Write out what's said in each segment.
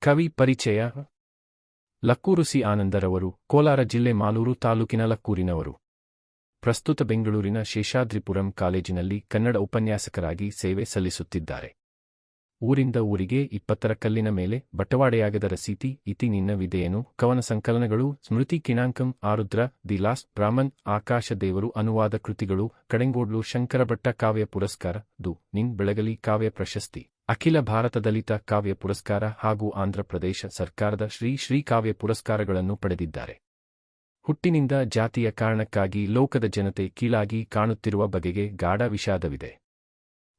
ಕವಿ ಪರಿಚಯ. ಲಕ್ಕೂರು ಸಿ ಆನಂದರವರು ಕೋಲಾರ ಜಿಲ್ಲೆ ಮಾಲೂರು ತಾಲೂಕಿನ ಲಕ್ಕೂರಿನವರು. ಪ್ರಸ್ತುತ ಬೆಂಗಳೂರಿನ ಶೇಷಾದ್ರಿಪುರಂ ಕಾಲೇಜಿನಲ್ಲಿ ಕನ್ನಡ ಉಪನ್ಯಾಸಕರಾಗಿ ಸೇವೆ ಸಲ್ಲಿಸುತ್ತಿದ್ದಾರೆ. ಊರಿಂದ ಊರಿಗೆ 20ರ ಕಲ್ಲಿನ ಮೇಲೆ ಬಟವಾಡೆಯಾಗದ ರಸೀತಿ ಇತಿ ನಿನ್ನ ವಿದೆಯನು ಕವನ ಸಂಕಲನಗಳು ಸ್ಮೃತಿ ಕಿಣಾಂಕಂ ಆರುದ್ರ ದಿ ಲಾಸ್ಟ್ ಬ್ರಾಹ್ಮನ್ ಆಕಾಶ ದೇವರು ಅನುವಾದ ಕೃತಿಗಳು ಕಡೆಂಗೋಡ್ಲು ಶಂಕರಭಟ್ಟ ಕಾವ್ಯ ಪುರಸ್ಕಾರ ದು ನಿನ್ ಬೆಳಗಲಿ ಕಾವ್ಯ ಪ್ರಶಸ್ತಿ ಅಖಿಲ ಭಾರತ ದಲಿತ ಕಾವ್ಯ ಪುರಸ್ಕಾರ ಹಾಗೂ ಆಂಧ್ರಪ್ರದೇಶ ಸರ್ಕಾರದ ಶ್ರೀ ಕಾವ್ಯ ಪುರಸ್ಕಾರಗಳನ್ನು ಪಡೆದಿದ್ದಾರೆ. ಹುಟ್ಟಿನಿಂದ ಜಾತಿಯ ಕಾರಣಕ್ಕಾಗಿ ಲೋಕದ ಜನತೆ ಕೀಳಾಗಿ ಕಾಣುತ್ತಿರುವ ಬಗೆಗೆ ಗಾಢ ವಿಷಾದವಿದೆ.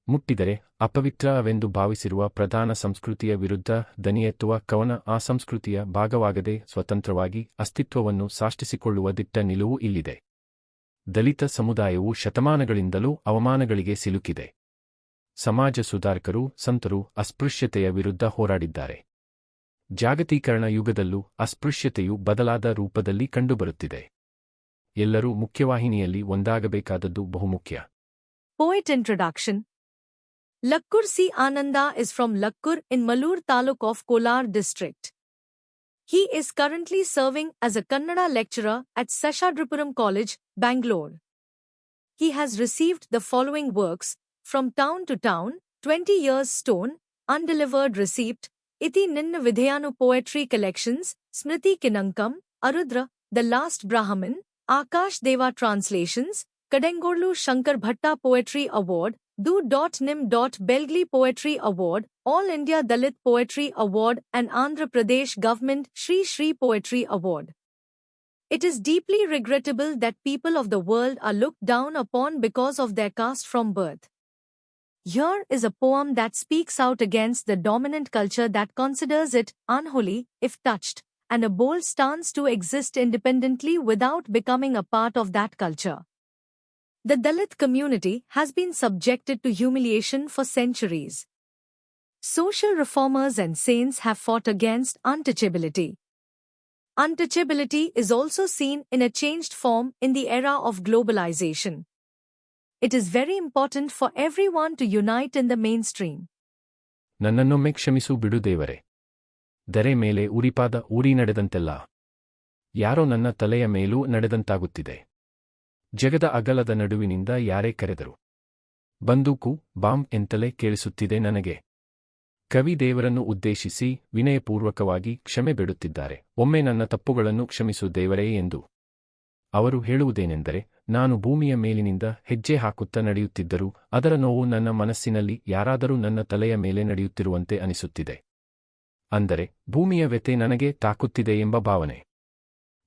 ಮುಟ್ಟಿದರೆ ಅಪವಿತ್ರವೆಂದು ಭಾವಿಸಿರುವ ಪ್ರಧಾನ ಸಂಸ್ಕೃತಿಯ ವಿರುದ್ಧ ದನಿಯೆತ್ತುವ ಕವನ ಆ ಸಂಸ್ಕೃತಿಯ ಭಾಗವಾಗದೆ ಸ್ವತಂತ್ರವಾಗಿ ಅಸ್ತಿತ್ವವನ್ನು ಸಾಷ್ಟಿಸಿಕೊಳ್ಳುವ ದಿಟ್ಟ ನಿಲುವು ಇಲ್ಲಿದೆ. ದಲಿತ ಸಮುದಾಯವು ಶತಮಾನಗಳಿಂದಲೂ ಅವಮಾನಗಳಿಗೆ ಸಿಲುಕಿದೆ. ಸಮಾಜ ಸುಧಾರಕರು ಸಂತರು ಅಸ್ಪೃಶ್ಯತೆಯ ವಿರುದ್ಧ ಹೋರಾಡಿದ್ದಾರೆ. ಜಾಗತೀಕರಣ ಯುಗದಲ್ಲೂ ಅಸ್ಪೃಶ್ಯತೆಯು ಬದಲಾದ ರೂಪದಲ್ಲಿ ಕಂಡುಬರುತ್ತಿದೆ. ಎಲ್ಲರೂ ಮುಖ್ಯವಾಹಿನಿಯಲ್ಲಿ ಒಂದಾಗಬೇಕಾದದ್ದು ಬಹುಮುಖ್ಯ. Poet Introduction. Lakkur C. Ananda is from Lakkur in Malur Taluk of Kolar district. He is currently serving as a Kannada lecturer at Seshadripuram College, Bangalore. He has received the following works: From Town to Town, 20 Years Stone, Undelivered Receipt, Iti Ninna Vidhayanu Poetry Collections, Smriti Kinankam, Arudra, The Last Brahmin, Akash Deva Translations, Kadengorlu Shankar Bhatta Poetry Award, Do.Nim. Belgli Poetry Award, All India Dalit Poetry Award and Andhra Pradesh Government Shri Poetry Award. It is deeply regrettable that people of the world are looked down upon because of their caste from birth. Here is a poem that speaks out against the dominant culture that considers it unholy if touched, and a bold stance to exist independently without becoming a part of that culture. The Dalit community has been subjected to humiliation for centuries. Social reformers and saints have fought against untouchability. Untouchability is also seen in a changed form in the era of globalization. It is very important for everyone to unite in the mainstream. ನನ್ನನ್ನೊಮ್ಮೆ ಕ್ಷಮಿಸು ಬಿಡು ದೇವರೇ. ದರೆ ಮೇಲೆ ಉರಿಪಾದ ಊರಿ ನಡೆದಂತೆಲ್ಲ ಯಾರೋ ನನ್ನ ತಲೆಯ ಮೇಲೂ ನಡೆದಂತಾಗುತ್ತಿದೆ. ಜಗದ ಅಗಲದ ನಡುವಿನಿಂದ ಯಾರೇ ಕರೆದರು ಬಂದೂಕು ಬಾಂಬ್ ಎಂತಲೇ ಕೇಳಿಸುತ್ತಿದೆ ನನಗೆ. ಕವಿ ದೇವರನ್ನು ಉದ್ದೇಶಿಸಿ ವಿನಯಪೂರ್ವಕವಾಗಿ ಕ್ಷಮೆ ಬೇಡುತ್ತಿದ್ದಾರೆ. ಒಮ್ಮೆ ನನ್ನ ತಪ್ಪುಗಳನ್ನು ಕ್ಷಮಿಸು ದೇವರೇ ಎಂದು. ಅವರು ಹೇಳುವುದೇನೆಂದರೆ, ನಾನು ಭೂಮಿಯ ಮೇಲಿನಿಂದ ಹೆಜ್ಜೆ ಹಾಕುತ್ತಾ ನಡೆಯುತ್ತಿದ್ದರೂ ಅದರ ನೋವು ನನ್ನ ಮನಸ್ಸಿನಲ್ಲಿ ಯಾರಾದರೂ ನನ್ನ ತಲೆಯ ಮೇಲೆ ನಡೆಯುತ್ತಿರುವಂತೆ ಅನಿಸುತ್ತಿದೆ. ಅಂದರೆ ಭೂಮಿಯ ವ್ಯಥೆ ನನಗೆ ತಾಕುತ್ತಿದೆ ಎಂಬ ಭಾವನೆ.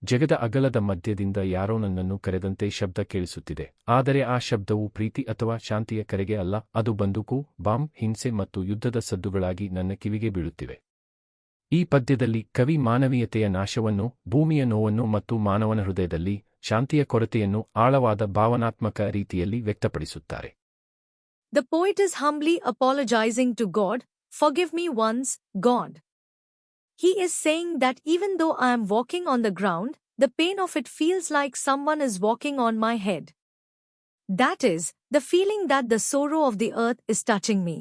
ಜಗದ ಅಗಲದ ಮಧ್ಯದಿಂದ ಯಾರೋ ನನ್ನನ್ನು ಕರೆದಂತೆ ಶಬ್ದ ಕೇಳಿಸುತ್ತಿದೆ. ಆದರೆ ಆ ಶಬ್ದವು ಪ್ರೀತಿ ಅಥವಾ ಶಾಂತಿಯ ಕರೆಗೆ ಅಲ್ಲ, ಅದು ಬಂದೂಕು, ಬಾಂಬ್, ಹಿಂಸೆ ಮತ್ತು ಯುದ್ಧದ ಸದ್ದುಗಳಾಗಿ ನನ್ನ ಕಿವಿಗೆ ಬೀಳುತ್ತಿವೆ. ಈ ಪದ್ಯದಲ್ಲಿ ಕವಿ ಮಾನವೀಯತೆಯ ನಾಶವನ್ನು, ಭೂಮಿಯ ನೋವನ್ನು ಮತ್ತು ಮಾನವನ ಹೃದಯದಲ್ಲಿ ಶಾಂತಿಯ ಕೊರತೆಯನ್ನು ಆಳವಾದ ಭಾವನಾತ್ಮಕ ರೀತಿಯಲ್ಲಿ ವ್ಯಕ್ತಪಡಿಸುತ್ತಾರೆ. The poet is humbly apologizing to God, "Forgive me once, God." He is saying that even though I am walking on the ground, the pain of it feels like someone is walking on my head. That is, the feeling that the sorrow of the earth is touching me.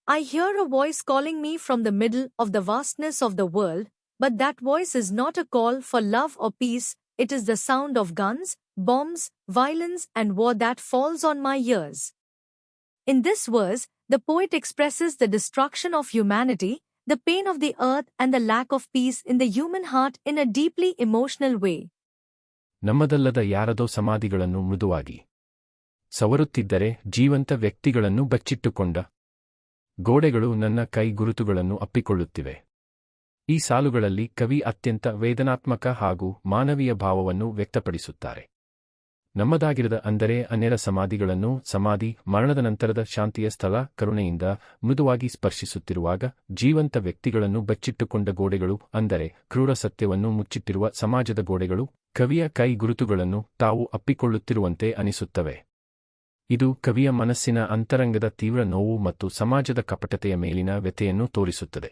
I hear a voice calling me from the middle of the vastness of the world, but that voice is not a call for love or peace, it is the sound of guns, bombs, violence and war that falls on my ears. In this verse, the poet expresses the destruction of humanity, the pain of the earth and the lack of peace in the human heart in a deeply emotional way. ನಮ್ಮದಲ್ಲದ ಯಾರದೋ ಸಮಾಧಿಗಳನ್ನು ಮೃದುವಾಗಿ ಸವರುತ್ತಿದ್ದರೆ ಜೀವಂತ ವ್ಯಕ್ತಿಗಳನ್ನು ಬಚ್ಚಿಟ್ಟುಕೊಂಡ ಗೋಡೆಗಳು ನನ್ನ ಕೈ ಗುರುತುಗಳನ್ನು ಅಪ್ಪಿಕೊಳ್ಳುತ್ತಿವೆ. ಈ ಸಾಲುಗಳಲ್ಲಿ ಕವಿ ಅತ್ಯಂತ ವೇದನಾತ್ಮಕ ಹಾಗೂ ಮಾನವೀಯ ಭಾವವನ್ನು ವ್ಯಕ್ತಪಡಿಸುತ್ತಾರೆ. ನಮ್ಮದಾಗಿರದ ಅಂದರೆ ಅನ್ಯರ ಸಮಾಧಿಗಳನ್ನು, ಸಮಾಧಿ ಮರಣದ ನಂತರದ ಶಾಂತಿಯ ಸ್ಥಳ, ಕರುಣೆಯಿಂದ ಮೃದುವಾಗಿ ಸ್ಪರ್ಶಿಸುತ್ತಿರುವಾಗ ಜೀವಂತ ವ್ಯಕ್ತಿಗಳನ್ನು ಬಚ್ಚಿಟ್ಟುಕೊಂಡ ಗೋಡೆಗಳು ಅಂದರೆ ಕ್ರೂರ ಸತ್ಯವನ್ನು ಮುಚ್ಚಿಟ್ಟಿರುವ ಸಮಾಜದ ಗೋಡೆಗಳು ಕವಿಯ ಕೈ ಗುರುತುಗಳನ್ನು ತಾವು ಅಪ್ಪಿಕೊಳ್ಳುತ್ತಿರುವಂತೆ ಅನಿಸುತ್ತವೆ. ಇದು ಕವಿಯ ಮನಸ್ಸಿನ ಅಂತರಂಗದ ತೀವ್ರ ನೋವು ಮತ್ತು ಸಮಾಜದ ಕಪಟತೆಯ ಮೇಲಿನ ವ್ಯಥೆಯನ್ನು ತೋರಿಸುತ್ತದೆ.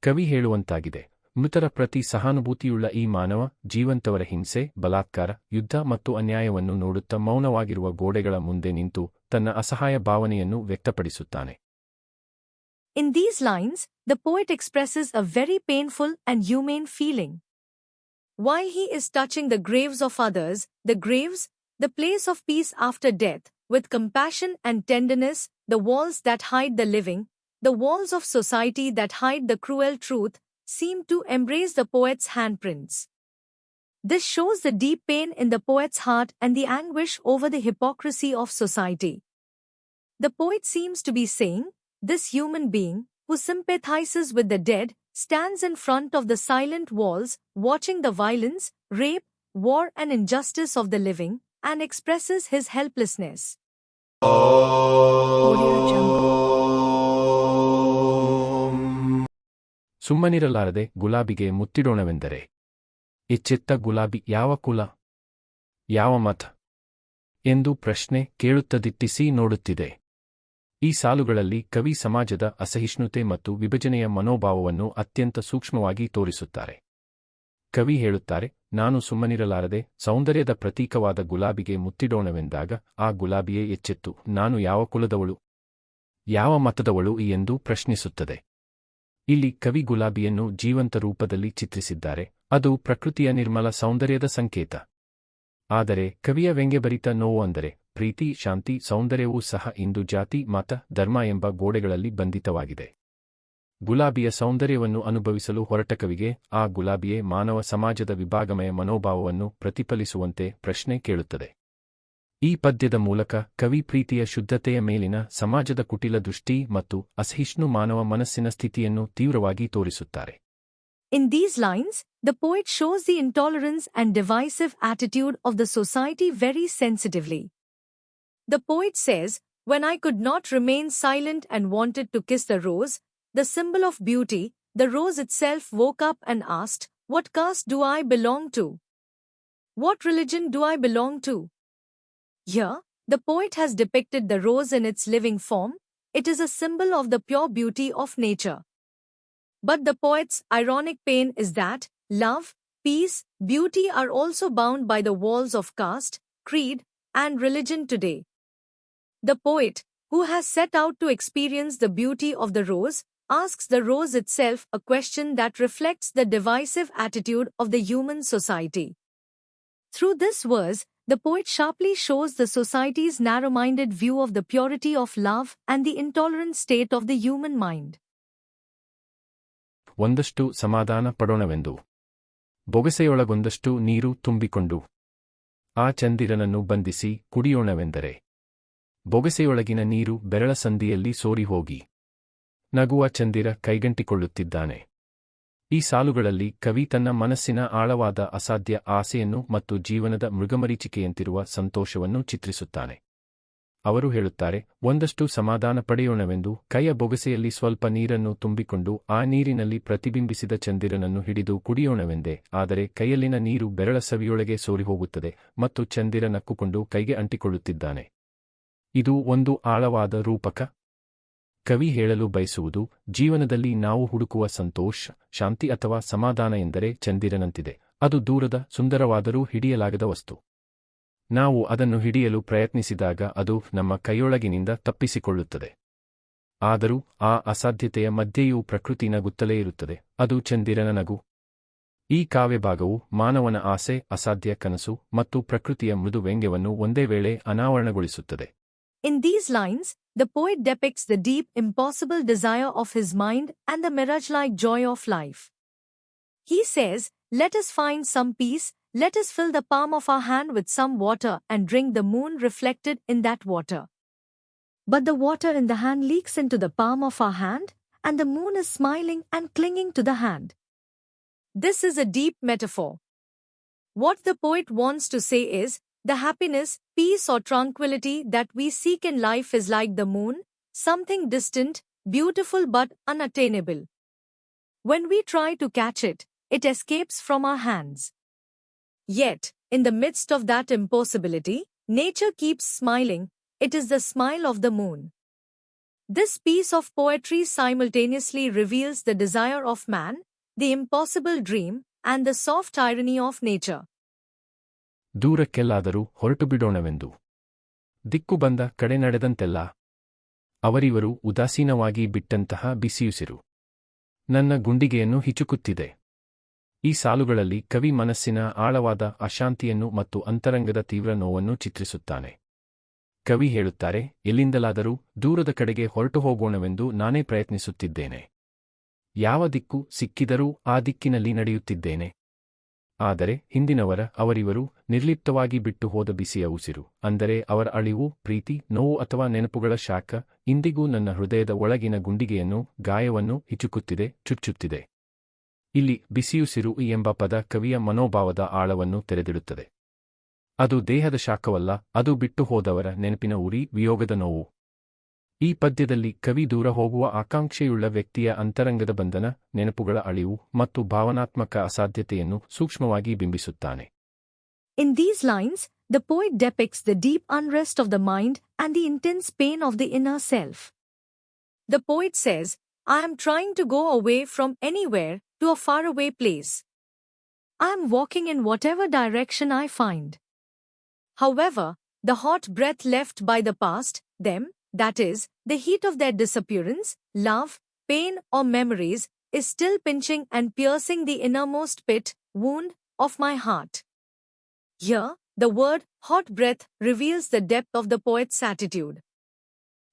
ಕವಿ ಹೇಳುವಂತಾಗಿದೆ, ಮೃತರ ಪ್ರತಿ ಸಹಾನುಭೂತಿಯುಳ್ಳ ಈ ಮಾನವ ಜೀವಂತವರ ಹಿಂಸೆ, ಬಲಾತ್ಕಾರ, ಯುದ್ಧ ಮತ್ತು ಅನ್ಯಾಯವನ್ನು ನೋಡುತ್ತಾ ಮೌನವಾಗಿರುವ ಗೋಡೆಗಳ ಮುಂದೆ ನಿಂತು ತನ್ನ ಅಸಹಾಯ ಭಾವನೆಯನ್ನು ವ್ಯಕ್ತಪಡಿಸುತ್ತಾನೆ. In these lines, the poet expresses a very painful and humane feeling. While he is touching the graves of others, the graves, the place of peace after death, with compassion and tenderness, the walls that hide the living, the walls of society that hide the cruel truth, seem to embrace the poet's handprints. This shows the deep pain in the poet's heart and the anguish over the hypocrisy of society. The poet seems to be saying, this human being, who sympathizes with the dead, stands in front of the silent walls, watching the violence, rape, war and injustice of the living, and expresses his helplessness. ಸುಮ್ಮನಿರಲಾರದೆ ಗುಲಾಬಿಗೆ ಮುತ್ತಿಡೋಣವೆಂದರೆ ಎಚ್ಚೆತ್ತ ಗುಲಾಬಿ ಯಾವ ಕುಲ ಯಾವ ಮತ ಎಂದು ಪ್ರಶ್ನೆ ಕೇಳುತ್ತದಿಟ್ಟಿಸಿ ನೋಡುತ್ತಿದೆ. ಈ ಸಾಲುಗಳಲ್ಲಿ ಕವಿ ಸಮಾಜದ ಅಸಹಿಷ್ಣುತೆ ಮತ್ತು ವಿಭಜನೆಯ ಮನೋಭಾವವನ್ನು ಅತ್ಯಂತ ಸೂಕ್ಷ್ಮವಾಗಿ ತೋರಿಸುತ್ತಾರೆ. ಕವಿ ಹೇಳುತ್ತಾರೆ, ನಾನು ಸುಮ್ಮನಿರಲಾರದೆ ಸೌಂದರ್ಯದ ಪ್ರತೀಕವಾದ ಗುಲಾಬಿಗೆ ಮುತ್ತಿಡೋಣವೆಂದಾಗ ಆ ಗುಲಾಬಿಯೇ ಎಚ್ಚೆತ್ತು ನಾನು ಯಾವ ಕುಲದವಳು ಯಾವ ಮತದವಳು ಎಂದು ಪ್ರಶ್ನಿಸುತ್ತದೆ. ಇಲ್ಲಿ ಕವಿ ಗುಲಾಬಿಯನ್ನು ಜೀವಂತ ರೂಪದಲ್ಲಿ ಚಿತ್ರಿಸಿದ್ದಾರೆ, ಅದು ಪ್ರಕೃತಿಯ ನಿರ್ಮಲ ಸೌಂದರ್ಯದ ಸಂಕೇತ. ಆದರೆ ಕವಿಯ ವ್ಯಂಗ್ಯಭರಿತ ನೋವು ಅಂದರೆ ಪ್ರೀತಿ, ಶಾಂತಿ, ಸೌಂದರ್ಯವೂ ಸಹ ಇಂದು ಜಾತಿ, ಮತ, ಧರ್ಮ ಎಂಬ ಗೋಡೆಗಳಲ್ಲಿ ಬಂಧಿತವಾಗಿದೆ. ಗುಲಾಬಿಯ ಸೌಂದರ್ಯವನ್ನು ಅನುಭವಿಸಲು ಹೊರಟ ಕವಿಗೆ ಆ ಗುಲಾಬಿಯೇ ಮಾನವ ಸಮಾಜದ ವಿಭಾಗಮಯ ಮನೋಭಾವವನ್ನು ಪ್ರತಿಫಲಿಸುವಂತೆ ಪ್ರಶ್ನೆ ಕೇಳುತ್ತದೆ. ಈ ಪದ್ಯದ ಮೂಲಕ ಕವಿ ಪ್ರೀತಿಯ ಶುದ್ಧತೆಯ ಮೇಲಿನ ಸಮಾಜದ ಕುಟಿಲ ದೃಷ್ಟಿ ಮತ್ತು ಅಸಹಿಷ್ಣು ಮಾನವ ಮನಸ್ಸಿನ ಸ್ಥಿತಿಯನ್ನು ತೀವ್ರವಾಗಿ ತೋರಿಸುತ್ತಾರೆ. In these lines, the poet shows the intolerance and divisive attitude of the society very sensitively. The poet says, when I could not remain silent and wanted to kiss the rose, the symbol of beauty, the rose itself woke up and asked, what caste do I belong to? What religion do I belong to? Here, the poet has depicted the rose in its living form. It is a symbol of the pure beauty of nature. But the poet's ironic pain is that love, peace, beauty are also bound by the walls of caste, creed, and religion today. The poet, who has set out to experience the beauty of the rose, asks the rose itself a question that reflects the divisive attitude of the human society. Through this verse, the poet sharply shows the society's narrow-minded view of the purity of love and the intolerant state of the human mind. ಒಂದಷ್ಟು ಸಮಾಧಾನ ಪಡೋಣವೆಂದು ಬೊಗಸೆಯೊಳಗೊಂದಷ್ಟು ನೀರು ತುಂಬಿಕೊಂಡು ಆ ಚಂದಿರನನ್ನು ಬಂಧಿಸಿ ಕುಡಿಯೋಣವೆಂದರೆ ಬೊಗಸೆಯೊಳಗಿನ ನೀರು ಬೆರಳ ಸಂದಿಯಲ್ಲಿ ಸೋರಿಹೋಗಿ ನಗುವ ಚಂದಿರ ಕೈಗಂಟಿಕೊಳ್ಳುತ್ತಿದ್ದಾನೆ. ಈ ಸಾಲುಗಳಲ್ಲಿ ಕವಿ ತನ್ನ ಮನಸ್ಸಿನ ಆಳವಾದ ಅಸಾಧ್ಯ ಆಸೆಯನ್ನು ಮತ್ತು ಜೀವನದ ಮೃಗಮರೀಚಿಕೆಯಂತಿರುವ ಸಂತೋಷವನ್ನು ಚಿತ್ರಿಸುತ್ತಾನೆ. ಅವರು ಹೇಳುತ್ತಾರೆ, ಒಂದಷ್ಟು ಸಮಾಧಾನ ಪಡೆಯೋಣವೆಂದು ಕೈಯ ಬೊಗಸೆಯಲ್ಲಿ ಸ್ವಲ್ಪ ನೀರನ್ನು ತುಂಬಿಕೊಂಡು ಆ ನೀರಿನಲ್ಲಿ ಪ್ರತಿಬಿಂಬಿಸಿದ ಚಂದಿರನನ್ನು ಹಿಡಿದು ಕುಡಿಯೋಣವೆಂದೇ, ಆದರೆ ಕೈಯಲ್ಲಿನ ನೀರು ಬೆರಳ ಸವಿಯೊಳಗೆ ಸೋರಿಹೋಗುತ್ತದೆ ಮತ್ತು ಚಂದಿರ ನಕ್ಕುಕೊಂಡು ಕೈಗೆ ಅಂಟಿಕೊಳ್ಳುತ್ತಿದ್ದಾನೆ. ಇದು ಒಂದು ಆಳವಾದ ರೂಪಕ. ಕವಿ ಹೇಳಲು ಬಯಸುವುದು, ಜೀವನದಲ್ಲಿ ನಾವು ಹುಡುಕುವ ಸಂತೋಷ, ಶಾಂತಿ ಅಥವಾ ಸಮಾಧಾನ ಎಂದರೆ ಚಂದಿರನಂತಿದೆ. ಅದು ದೂರದ, ಸುಂದರವಾದರೂ ಹಿಡಿಯಲಾಗದ ವಸ್ತು. ನಾವು ಅದನ್ನು ಹಿಡಿಯಲು ಪ್ರಯತ್ನಿಸಿದಾಗ ಅದು ನಮ್ಮ ಕೈಯೊಳಗಿನಿಂದ ತಪ್ಪಿಸಿಕೊಳ್ಳುತ್ತದೆ. ಆದರೂ ಆ ಅಸಾಧ್ಯತೆಯ ಮಧ್ಯೆಯೂ ಪ್ರಕೃತಿ ನಗುತ್ತಲೇ ಇರುತ್ತದೆ. ಅದು ಚಂದಿರನ ನಗು. ಈ ಕಾವ್ಯಭಾಗವು ಮಾನವನ ಆಸೆ, ಅಸಾಧ್ಯ ಕನಸು ಮತ್ತು ಪ್ರಕೃತಿಯ ಮೃದು ವ್ಯಂಗ್ಯವನ್ನು ಒಂದೇ ವೇಳೆ ಅನಾವರಣಗೊಳಿಸುತ್ತದೆ. In these lines, the poet depicts the deep, impossible desire of his mind and the mirage-like joy of life. He says, let us find some peace, let us fill the palm of our hand with some water and drink the moon reflected in that water. But the water in the hand leaks into the palm of our hand, and the moon is smiling and clinging to the hand. This is a deep metaphor. What the poet wants to say is, the happiness, peace or tranquility that we seek in life is like the moon, something distant, beautiful but unattainable. When we try to catch it, it escapes from our hands. Yet, in the midst of that impossibility, nature keeps smiling. It is the smile of the moon. This piece of poetry simultaneously reveals the desire of man, the impossible dream, and the soft irony of nature. ದೂರಕ್ಕೆಲ್ಲಾದರೂ ಹೊರಟುಬಿಡೋಣವೆಂದು ದಿಕ್ಕು ಬಂದ ಕಡೆ ನಡೆದಂತೆಲ್ಲ ಅವರಿವರು ಉದಾಸೀನವಾಗಿ ಬಿಟ್ಟಂತಹ ಬಿಸಿಯುಸಿರು ನನ್ನ ಗುಂಡಿಗೆಯನ್ನು ಹಿಚುಕುತ್ತಿದೆ. ಈ ಸಾಲುಗಳಲ್ಲಿ ಕವಿ ಮನಸ್ಸಿನ ಆಳವಾದ ಅಶಾಂತಿಯನ್ನು ಮತ್ತು ಅಂತರಂಗದ ತೀವ್ರ ನೋವನ್ನು ಚಿತ್ರಿಸುತ್ತಾನೆ. ಕವಿ ಹೇಳುತ್ತಾರೆ, ಎಲ್ಲಿಂದಲಾದರೂ ದೂರದ ಕಡೆಗೆ ಹೊರಟು ಹೋಗೋಣವೆಂದು ನಾನೇ ಪ್ರಯತ್ನಿಸುತ್ತಿದ್ದೇನೆ. ಯಾವ ದಿಕ್ಕು ಸಿಕ್ಕಿದರೂ ಆ ದಿಕ್ಕಿನಲ್ಲಿ ನಡೆಯುತ್ತಿದ್ದೇನೆ. ಆದರೆ ಅವರಿವರು ನಿರ್ಲಿಪ್ತವಾಗಿ ಬಿಟ್ಟು ಹೋದ ಬಿಸಿಯ ಉಸಿರು, ಅಂದರೆ ಅವರ ಅಳಿವು, ಪ್ರೀತಿ, ನೋವು ಅಥವಾ ನೆನಪುಗಳ ಶಾಖ, ಇಂದಿಗೂ ನನ್ನ ಹೃದಯದ ಒಳಗಿನ ಗುಂಡಿಗೆಯನ್ನು, ಗಾಯವನ್ನು ಹಿಚುಕುತ್ತಿದೆ, ಚುಚ್ಚುತ್ತಿದೆ. ಇಲ್ಲಿ ಬಿಸಿಯುಸಿರು ಎಂಬ ಪದ ಕವಿಯ ಮನೋಭಾವದ ಆಳವನ್ನು ತೆರೆದಿಡುತ್ತದೆ. ಅದು ದೇಹದ ಶಾಖವಲ್ಲ, ಅದು ಬಿಟ್ಟು ಹೋದವರ ನೆನಪಿನ ಉರಿ, ವಿಯೋಗದ ನೋವು. ಈ ಪದ್ಯದಲ್ಲಿ ಕವಿ ದೂರ ಹೋಗುವ ಆಕಾಂಕ್ಷೆಯುಳ್ಳ ವ್ಯಕ್ತಿಯ ಅಂತರಂಗದ ಬಂಧನ, ನೆನಪುಗಳ ಅಳಿವು ಮತ್ತು ಭಾವನಾತ್ಮಕ ಅಸಾಧ್ಯತೆಯನ್ನು ಸೂಕ್ಷ್ಮವಾಗಿ ಬಿಂಬಿಸುತ್ತಾನೆ. In these lines, the poet depicts the deep unrest of the mind and the intense pain of the inner self. The poet says, I am trying to go away from anywhere to a faraway place. I am walking in whatever direction I find. However, the hot breath left by the past, them, that is, the heat of their disappearance, love, pain or memories, is still pinching and piercing the innermost pit, wound, of my heart. Here, the word hot breath reveals the depth of the poet's attitude.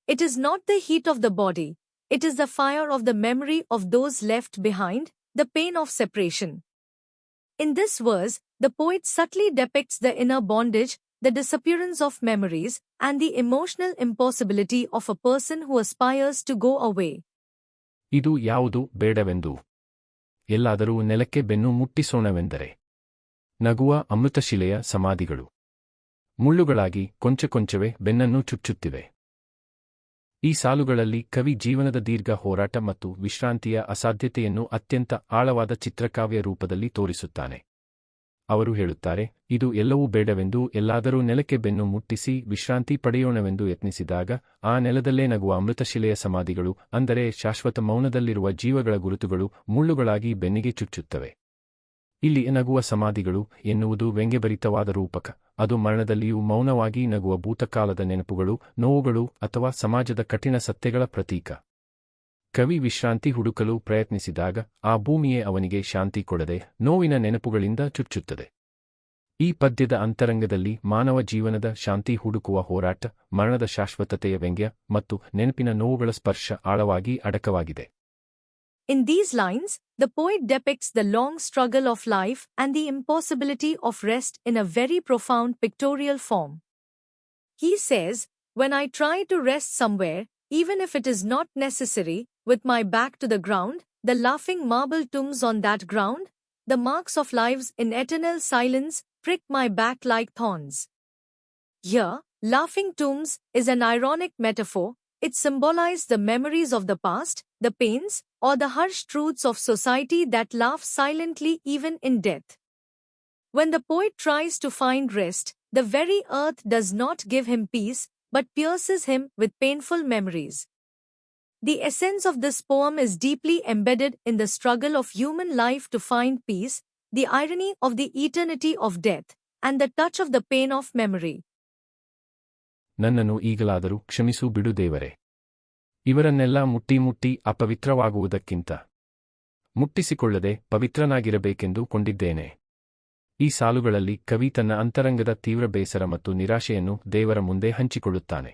It is not the heat of the body, it is the fire of the memory of those left behind, the pain of separation. In this verse, the poet subtly depicts the inner bondage, the disappearance of memories, and the emotional impossibility of a person who aspires to go away. ಇದು ಯಾವುದು ಬೇಡವೆಂದು, ಎಲ್ಲಾದರೂ ನೆಲಕ್ಕೆ ಬೆನ್ನು ಮುಟ್ಟಿಸೋಣವೆಂದರೆ. ನಗುವ ಅಮೃತಶಿಲೆಯ ಸಮಾಧಿಗಳು ಮುಳ್ಳುಗಳಾಗಿ ಕೊಂಚವೇ ಬೆನ್ನನ್ನು ಚುಚ್ಚುತ್ತಿವೆ. ಈ ಸಾಲುಗಳಲ್ಲಿ ಕವಿ ಜೀವನದ ದೀರ್ಘ ಹೋರಾಟ ಮತ್ತು ವಿಶ್ರಾಂತಿಯ ಅಸಾಧ್ಯತೆಯನ್ನು ಅತ್ಯಂತ ಆಳವಾದ ಚಿತ್ರಕಾವ್ಯ ರೂಪದಲ್ಲಿ ತೋರಿಸುತ್ತಾನೆ. ಅವರು ಹೇಳುತ್ತಾರೆ, ಇದು ಎಲ್ಲವೂ ಬೇಡವೆಂದು ಎಲ್ಲಾದರೂ ನೆಲಕ್ಕೆ ಬೆನ್ನು ಮುಟ್ಟಿಸಿ ವಿಶ್ರಾಂತಿ ಪಡೆಯೋಣವೆಂದು ಯತ್ನಿಸಿದಾಗ ಆ ನೆಲದಲ್ಲೇ ನಗುವ ಅಮೃತಶಿಲೆಯ ಸಮಾಧಿಗಳು, ಅಂದರೆ ಶಾಶ್ವತ ಮೌನದಲ್ಲಿರುವ ಜೀವಗಳ ಗುರುತುಗಳು, ಮುಳ್ಳುಗಳಾಗಿ ಬೆನ್ನಿಗೆ ಚುಚ್ಚುತ್ತವೆ. ಇಲ್ಲಿ ನಗುವ ಸಮಾಧಿಗಳು ಎನ್ನುವುದು ವ್ಯಂಗ್ಯಭರಿತವಾದ ರೂಪಕ. ಅದು ಮರಣದಲ್ಲಿಯೂ ಮೌನವಾಗಿ ನಗುವ ಭೂತಕಾಲದ ನೆನಪುಗಳು, ನೋವುಗಳು ಅಥವಾ ಸಮಾಜದ ಕಠಿಣ ಸತ್ಯಗಳ ಪ್ರತೀಕ. ಕವಿ ವಿಶ್ರಾಂತಿ ಹುಡುಕಲು ಪ್ರಯತ್ನಿಸಿದಾಗ ಆ ಭೂಮಿಯೇ ಅವನಿಗೆ ಶಾಂತಿ ಕೊಡದೆ ನೋವಿನ ನೆನಪುಗಳಿಂದ ಚುಚ್ಚುತ್ತದೆ. ಈ ಪದ್ಯದ ಅಂತರಂಗದಲ್ಲಿ ಮಾನವ ಜೀವನದ ಶಾಂತಿ ಹುಡುಕುವ ಹೋರಾಟ, ಮರಣದ ಶಾಶ್ವತತೆಯ ವ್ಯಂಗ್ಯ ಮತ್ತು ನೆನಪಿನ ನೋವುಗಳ ಸ್ಪರ್ಶ ಆಳವಾಗಿ ಅಡಕವಾಗಿದೆ. In these lines, the poet depicts the long struggle of life and the impossibility of rest in a very profound pictorial form. He says, when I try to rest somewhere, even if it is not necessary, with my back to the ground, the laughing marble tombs on that ground, the marks of lives in eternal silence, prick my back like thorns. Here, laughing tombs is an ironic metaphor. It symbolizes the memories of the past, the pains, or the harsh truths of society that laugh silently even in death. When the poet tries to find rest, the very earth does not give him peace, but pierces him with painful memories. The essence of this poem is deeply embedded in the struggle of human life to find peace, the irony of the eternity of death, and the touch of the pain of memory. ನನ್ನನ್ನು ಈಗಲಾದರೂ ಕ್ಷಮಿಸು ಬಿಡು ದೇವರೇ. ಇವರನ್ನೆಲ್ಲ ಮುಟ್ಟಿ ಅಪವಿತ್ರವಾಗುವುದಕ್ಕಿಂತ ಮುಟ್ಟಿಸಿಕೊಳ್ಳದೆ ಪವಿತ್ರನಾಗಿರಬೇಕೆಂದು ಕೊಂಡಿದ್ದೇನೆ. ಈ ಸಾಲುಗಳಲ್ಲಿ ಕವಿ ತನ್ನ ಅಂತರಂಗದ ತೀವ್ರ ಬೇಸರ ಮತ್ತು ನಿರಾಶೆಯನ್ನು ದೇವರ ಮುಂದೆ ಹಂಚಿಕೊಳ್ಳುತ್ತಾನೆ.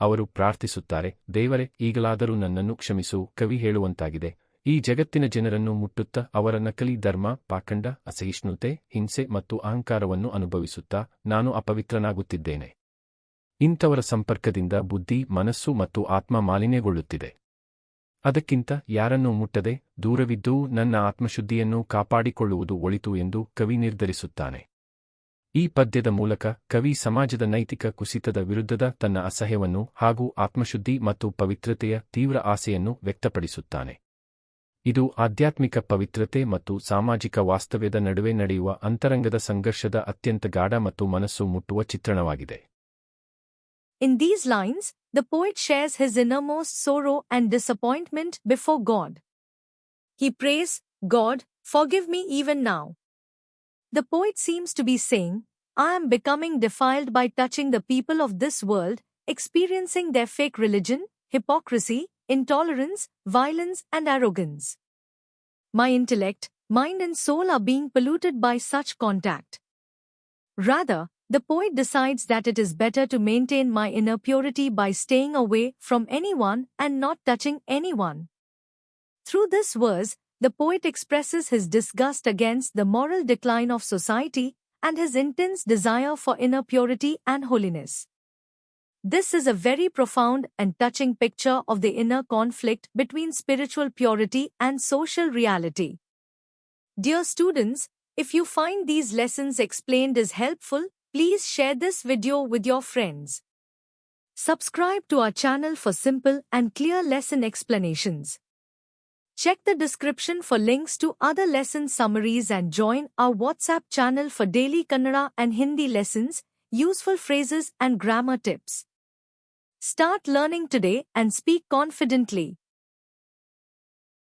ಅವರು ಪ್ರಾರ್ಥಿಸುತ್ತಾರೆ, ದೇವರೇ, ಈಗಲಾದರೂ ನನ್ನನ್ನು ಕ್ಷಮಿಸು. ಕವಿ ಹೇಳುವಂತಾಗಿದೆ, ಈ ಜಗತ್ತಿನ ಜನರನ್ನು ಮುಟ್ಟುತ್ತಾ ಅವರ ನಕಲಿ ಧರ್ಮ, ಪಾಖಂಡ, ಅಸಹಿಷ್ಣುತೆ, ಹಿಂಸೆ ಮತ್ತು ಅಹಂಕಾರವನ್ನು ಅನುಭವಿಸುತ್ತಾ ನಾನು ಅಪವಿತ್ರನಾಗುತ್ತಿದ್ದೇನೆ. ಇಂಥವರ ಸಂಪರ್ಕದಿಂದ ಬುದ್ಧಿ, ಮನಸ್ಸು ಮತ್ತು ಆತ್ಮ ಮಾಲಿನ್ಯಗೊಳ್ಳುತ್ತಿದೆ. ಅದಕ್ಕಿಂತ ಯಾರನ್ನೂ ಮುಟ್ಟದೆ ದೂರವಿದ್ದೂ ನನ್ನ ಆತ್ಮಶುದ್ಧಿಯನ್ನು ಕಾಪಾಡಿಕೊಳ್ಳುವುದು ಒಳಿತು ಎಂದು ಕವಿ ನಿರ್ಧರಿಸುತ್ತಾನೆ. ಈ ಪದ್ಯದ ಮೂಲಕ ಕವಿ ಸಮಾಜದ ನೈತಿಕ ಕುಸಿತದ ವಿರುದ್ಧದ ತನ್ನ ಅಸಹ್ಯವನ್ನು ಹಾಗೂ ಆತ್ಮಶುದ್ಧಿ ಮತ್ತು ಪವಿತ್ರತೆಯ ತೀವ್ರ ಆಸೆಯನ್ನು ವ್ಯಕ್ತಪಡಿಸುತ್ತಾನೆ. ಇದು ಆಧ್ಯಾತ್ಮಿಕ ಪವಿತ್ರತೆ ಮತ್ತು ಸಾಮಾಜಿಕ ವಾಸ್ತವ್ಯದ ನಡುವೆ ನಡೆಯುವ ಅಂತರಂಗದ ಸಂಘರ್ಷದ ಅತ್ಯಂತ ಗಾಢ ಮತ್ತು ಮನಸ್ಸು ಮುಟ್ಟುವ ಚಿತ್ರಣವಾಗಿದೆ. In these lines, the poet shares his innermost sorrow and disappointment before God. He prays, God, forgive me even now. The poet seems to be saying, I am becoming defiled by touching the people of this world, experiencing their fake religion, hypocrisy, intolerance, violence, and arrogance. My intellect, mind, and soul are being polluted by such contact. Rather, the poet decides that it is better to maintain my inner purity by staying away from anyone and not touching anyone. Through this verse, the poet expresses his disgust against the moral decline of society and his intense desire for inner purity and holiness. This is a very profound and touching picture of the inner conflict between spiritual purity and social reality. Dear students, if you find these lessons explained is helpful, please share this video with your friends. Subscribe to our channel for simple and clear lesson explanations. Check the description for links to other lesson summaries and join our WhatsApp channel for daily Kannada and Hindi lessons, useful phrases and grammar tips. Start learning today and speak confidently.